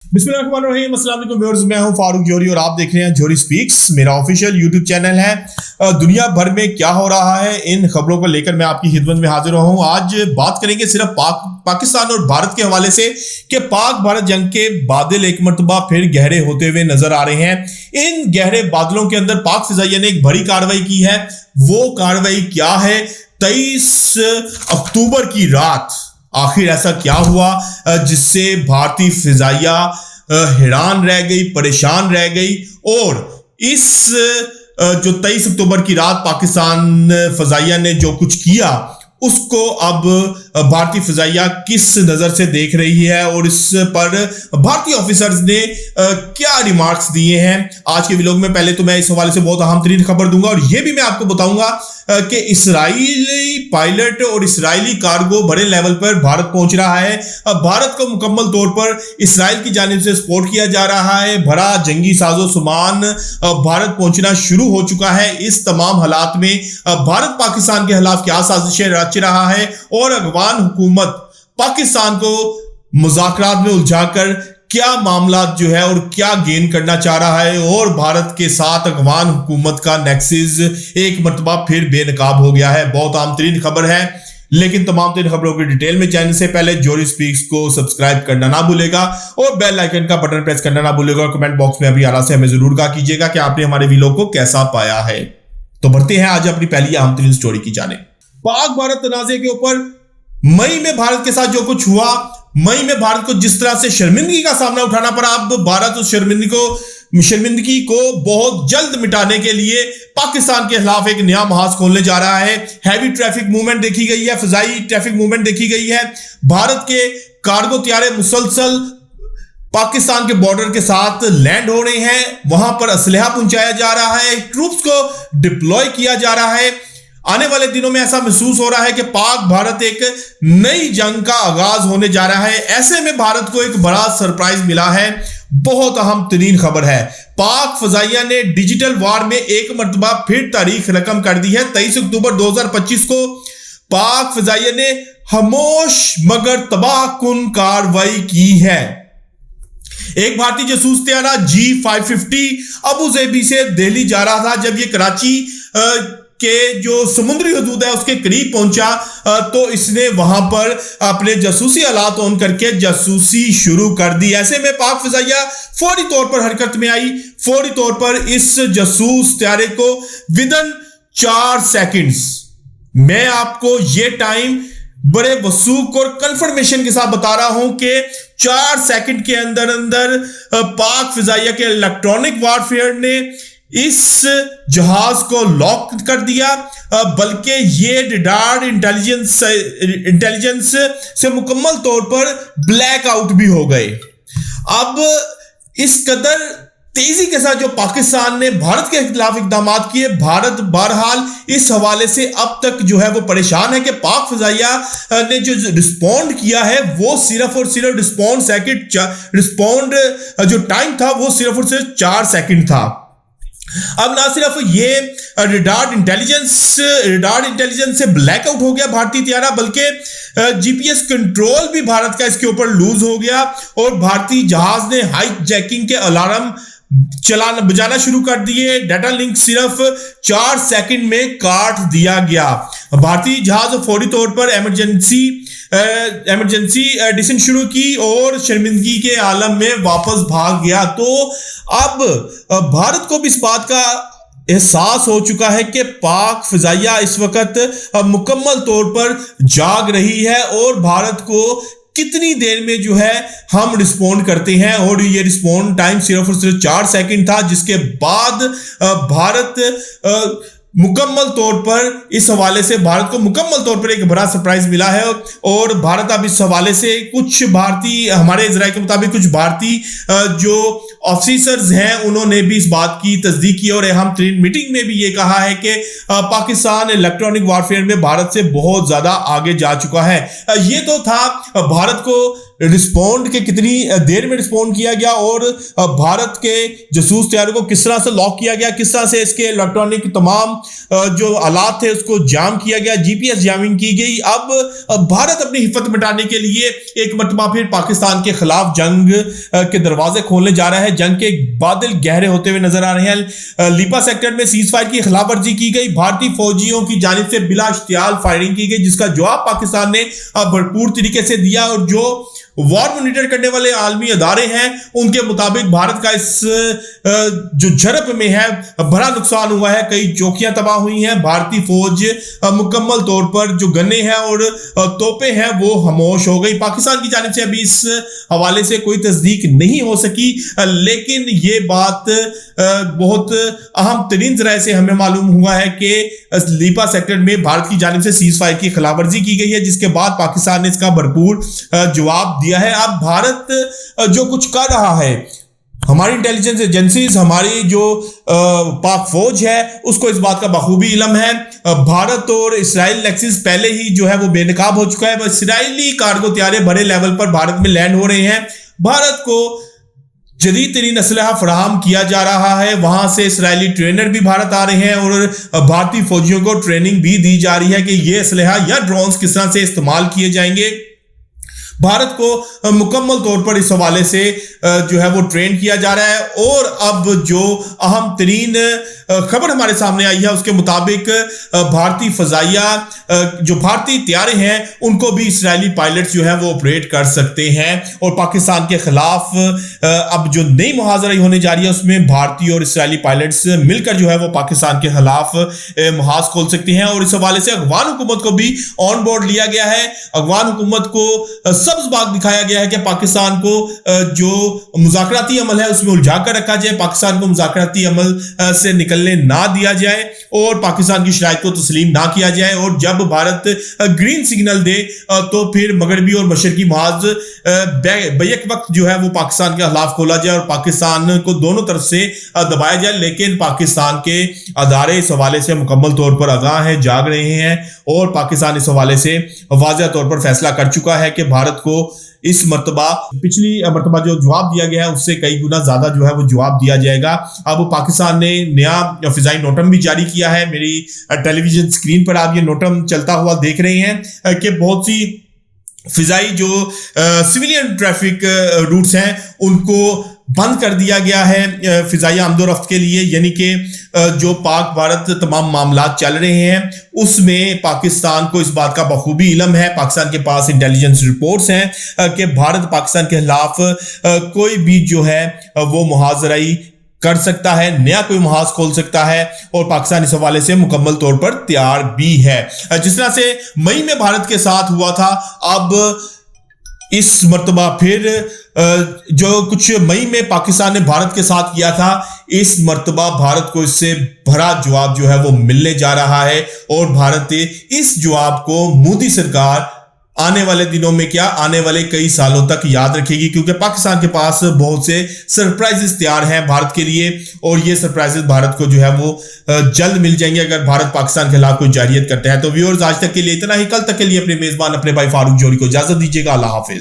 बिस्मिल्लाहिर्रहमानिर्रहीम, अस्सलाम वालेकुम व्यूअर्स, मैं हूं फारूक जोहरी और आप देख रहे हैं जोहरी स्पीक्स। मेरा ऑफिशियल यूट्यूब चैनल है। दुनिया भर में क्या हो रहा है इन खबरों को लेकर मैं आपकी खिदमत में हाजिर हूं। आज बात करेंगे सिर्फ पाकिस्तान और भारत के हवाले से कि पाक भारत जंग के बादल एक मरतबा फिर गहरे होते हुए नजर आ रहे हैं। इन गहरे बादलों के अंदर पाक फिजाइया ने एक बड़ी कार्रवाई की है। वो कार्रवाई क्या है? 23 अक्टूबर की रात आखिर ऐसा क्या हुआ जिससे भारतीय फिजाइया हैरान रह गई, परेशान रह गई। और इस जो 23 अक्टूबर की रात पाकिस्तान फिजाइया ने जो कुछ किया उसको अब भारतीय फिजाइया किस नजर से देख रही है और इस पर भारतीय ऑफिसर्स ने क्या रिमार्क्स दिए हैं। आज के व्लॉग में पहले तो मैं इस हवाले से बहुत अहम तरीन खबर दूंगा और यह भी मैं आपको बताऊंगा कि इस्राएली पायलट और इस्राएली कार्गो बड़े लेवल पर भारत पहुंच रहा है। भारत को मुकम्मल तौर पर इस्राएल की जानिब से सपोर्ट किया जा रहा है। बड़ा जंगी साजो सामान भारत पहुंचना शुरू हो चुका है। इस तमाम हालात में भारत पाकिस्तान के खिलाफ क्या साजिशें रच रहा है और अफगान हुकूमत पाकिस्तान को मुज़ाकरात में उलझाकर क्या मामला जो है और क्या गेन करना चाह रहा है। और भारत के साथ अफगान हुकूमत का नेक्सिस एक मरतबा फिर बेनकाब हो गया है। बहुत आम तरीन खबर है, लेकिन तमाम तीन खबरों की डिटेल में जानने से पहले जोहरी स्पीक्स को सब्सक्राइब करना ना भूलेगा और बेल आइकन का बटन प्रेस करना ना भूलेगा और कमेंट बॉक्स में अभी आला से हमें जरूर कहा कीजिएगा कि आपने हमारे वीडियो को कैसा पाया है। तो बढ़ते हैं आज अपनी पहली अहम तरीन स्टोरी की जाने। पाक भारत तनाज़े के ऊपर मई में भारत के साथ जो कुछ हुआ, मई में भारत को जिस तरह से शर्मिंदगी का सामना उठाना पड़ा, अब भारत उस शर्मिंदगी को बहुत जल्द मिटाने के लिए पाकिस्तान के खिलाफ एक नया महाज खोलने जा रहा है। हैवी ट्रैफिक मूवमेंट देखी गई है, फिजाई ट्रैफिक मूवमेंट देखी गई है। भारत के कार्गो त्यारे मुसलसल पाकिस्तान के बॉर्डर के साथ लैंड हो रहे हैं। वहां पर असलहा पहुंचाया जा रहा है, ट्रूप्स को डिप्लॉय किया जा रहा है। आने वाले दिनों में ऐसा महसूस हो रहा है कि पाक भारत एक नई जंग का आगाज होने जा रहा है। ऐसे में भारत को एक बड़ा सरप्राइज मिला है। बहुत अहम तरीन खबर है। पाक फजाइया ने डिजिटल वार में एक मरतबा फिर तारीख रकम कर दी है। 23 अक्टूबर 2025 को पाक फजाइया ने खामोश मगर तबाहकुन कार्रवाई की है। एक भारतीय जासूस त्यारा G550 अबू ज़ेबी से दिल्ली जा रहा था। जब यह कराची के जो समुद्री हदूद है उसके करीब पहुंचा तो इसने वहां पर अपने जासूसी आलात ऑन करके जासूसी शुरू कर दी। ऐसे में पाक फिजाइया फौरी तौर पर हरकत में आई। फौरी तौर पर इस जासूस त्यारे को विदिन 4 सेकंड्स, मैं आपको ये टाइम बड़े वसूख और कंफर्मेशन के साथ बता रहा हूं कि 4 सेकंड के अंदर अंदर पाक फिजाइया के इलेक्ट्रॉनिक वारफेयर ने इस जहाज को लॉक कर दिया, बल्कि ये रडार इंटेलिजेंस से मुकम्मल तौर पर ब्लैकआउट भी हो गए। अब इस कदर तेजी के साथ जो पाकिस्तान ने भारत के खिलाफ इकदाम किए, भारत बहरहाल इस हवाले से अब तक जो है वो परेशान है कि पाक फिजाइया ने जो रिस्पॉन्ड किया है वो सिर्फ और सिर्फ रिस्पॉन्ड जो टाइम था वो सिर्फ और सिर्फ 4 सेकंड था। अब ना सिर्फ ये रडार इंटेलिजेंस से ब्लैकआउट हो गया भारतीय त्यारा, बल्कि जीपीएस कंट्रोल भी भारत का इसके ऊपर लूज हो गया और भारतीय जहाज ने हाईजैकिंग के अलार्म बजाना शुरू कर दिए। डाटा लिंक सिर्फ 4 सेकंड में काट दिया गया। भारतीय जहाज फौरी तौर पर इमरजेंसी एडिशन शुरू की और शर्मिंदगी के आलम में वापस भाग गया। तो अब भारत को भी इस बात का एहसास हो चुका है कि पाक फिजाइया इस वक्त मुकम्मल तौर पर जाग रही है और भारत को कितनी देर में जो है हम रिस्पॉन्ड करते हैं। और ये रिस्पॉन्ड टाइम सिर्फ और सिर्फ 4 सेकंड था, जिसके बाद भारत मुकम्मल तौर पर इस हवाले से भारत को मुकम्मल तौर पर एक बड़ा सरप्राइज मिला है। और भारत अब इस हवाले से कुछ भारतीय, हमारे इजराइल के मुताबिक कुछ भारतीय जो ऑफिसर्स हैं उन्होंने भी इस बात की तस्दीक की और अहम तरीन मीटिंग में भी ये कहा है कि पाकिस्तान इलेक्ट्रॉनिक वारफेयर में भारत से बहुत ज्यादा आगे जा चुका है। ये तो था भारत को रिस्पॉन्ड के कितनी देर में रिस्पॉन्ड किया गया और भारत के जासूस तैयारों को किस तरह से लॉक किया गया, किस तरह से इसके इलेक्ट्रॉनिक तमाम जो आलात थे उसको जाम किया गया, जीपीएस जामिंग की गई। अब भारत अपनी हिफत मिटाने के लिए एक मरतबा फिर पाकिस्तान के खिलाफ जंग के दरवाजे खोलने जा रहा है। जंग के बादल गहरे होते हुए नजर आ रहे हैं। लीपा सेक्टर में सीज फायर की खिलाफवर्जी की गई, भारतीय फौजियों की जानिब से बिला इश्तियाल फायरिंग की गई, जिसका जवाब पाकिस्तान ने भरपूर तरीके से दिया। और जो वॉर मॉनिटर करने वाले आलमी अदारे हैं उनके मुताबिक भारत का इस जो झड़प में है बड़ा नुकसान हुआ है, कई चौकियां तबाह हुई हैं, भारतीय फौज मुकम्मल तौर पर जो गन्ने हैं और तोपें हैं वो खामोश हो गई। पाकिस्तान की जानिब से अभी इस हवाले से कोई तस्दीक नहीं हो सकी, लेकिन ये बात बहुत अहम तरीन तरह से हमें मालूम हुआ है कि लीपा सेक्टर में भारत की जानिब से सीज फायर की खिलाफवर्जी की गई है, जिसके बाद पाकिस्तान ने इसका भरपूर जवाब दिया है। अब भारत जो कुछ कर रहा है, हमारी इंटेलिजेंस एजेंसीज, हमारी जो पाक फौज है उसको इस बात का बखूबी इल्म है। भारत और इस्राइल नेक्सस पहले ही जो है वो बेनकाब हो चुका है। इस्राइली कार्गो त्यारे बड़े लेवल पर भारत में लैंड हो रहे हैं। भारत को जदीद तरीन असलहा फराहम किया जा रहा है, वहां से इस्राएली ट्रेनर भी भारत आ रहे हैं और भारतीय फौजियों को ट्रेनिंग भी दी जा रही है कि ये असलहा या ड्रोन्स किस तरह से इस्तेमाल किए जाएंगे। भारत को मुकम्मल तौर पर इस हवाले से जो है वो ट्रेन किया जा रहा है। और अब जो अहम तरीन खबर हमारे सामने आई है उसके मुताबिक भारतीय फजाइया जो भारतीय त्यारे हैं उनको भी इस्राएली पायलट्स जो है वो ऑपरेट कर सकते हैं। और पाकिस्तान के खिलाफ अब जो नई मुहाजरा होने जा रही है उसमें भारतीय और इस्राएली पायलट्स मिलकर जो है वो पाकिस्तान के खिलाफ मुहाज खोल सकते हैं। और इस हवाले से अफगान हुकूमत को भी ऑन बोर्ड लिया गया है। अफगान हुकूमत को सब्ज बाग दिखाया गया है कि पाकिस्तान को जो मुज़ाकराती अमल है उसमें उलझा कर रखा जाए, पाकिस्तान को मुज़ाकराती अमल से निकलने ना दिया जाए और पाकिस्तान की शराइत को तस्लीम ना किया जाए। और जब भारत ग्रीन सिग्नल दे तो फिर मगरबी और मशरकी महाज बैक वक्त जो है वो पाकिस्तान के खिलाफ खोला जाए और पाकिस्तान को दोनों तरफ से दबाया जाए। लेकिन पाकिस्तान के अदारे इस हवाले से मुकम्मल तौर पर आगाह हैं, जाग रहे हैं और पाकिस्तान इस हवाले से वाज़ेह तौर पर फैसला कर चुका है कि भारत को इस मर्तबा पिछली मर्तबा जो जवाब दिया गया है उससे कई गुना ज्यादा जो है वो जवाब दिया जाएगा। अब पाकिस्तान ने नया फिजाई नोटम भी जारी किया है। मेरी टेलीविजन स्क्रीन पर आप ये नोटम चलता हुआ देख रहे हैं कि बहुत सी फिजाई जो सिविलियन ट्रैफिक रूट्स हैं उनको बंद कर दिया गया है फिजाई आमदोरफ्त के लिए, यानी कि जो पाक भारत तमाम मामलात चल रहे हैं उसमें पाकिस्तान को इस बात का बखूबी इल्म है। पाकिस्तान के पास इंटेलिजेंस रिपोर्ट्स हैं कि भारत पाकिस्तान के खिलाफ कोई भी जो है वो मुहाजराई कर सकता है, नया कोई महाज खोल सकता है और पाकिस्तान इस हवाले से मुकम्मल तौर पर तैयार भी है। जिस तरह से मई में भारत के साथ हुआ था, अब इस मर्तबा फिर जो कुछ मई में पाकिस्तान ने भारत के साथ किया था, इस मर्तबा भारत को इससे भरा जवाब जो है वो मिलने जा रहा है। और भारत इस जवाब को मोदी सरकार आने वाले दिनों में क्या आने वाले कई सालों तक याद रखेगी, क्योंकि पाकिस्तान के पास बहुत से सरप्राइजेस तैयार हैं भारत के लिए और ये सरप्राइजेस भारत को जो है वो जल्द मिल जाएंगे अगर भारत पाकिस्तान के खिलाफ कोई जारियत करता है। तो व्यूअर्स, आज तक के लिए इतना ही। कल तक के लिए अपने मेजबान अपने भाई फारूक जोहरी को इजाजत दीजिएगा। अल्लाह हाफिज।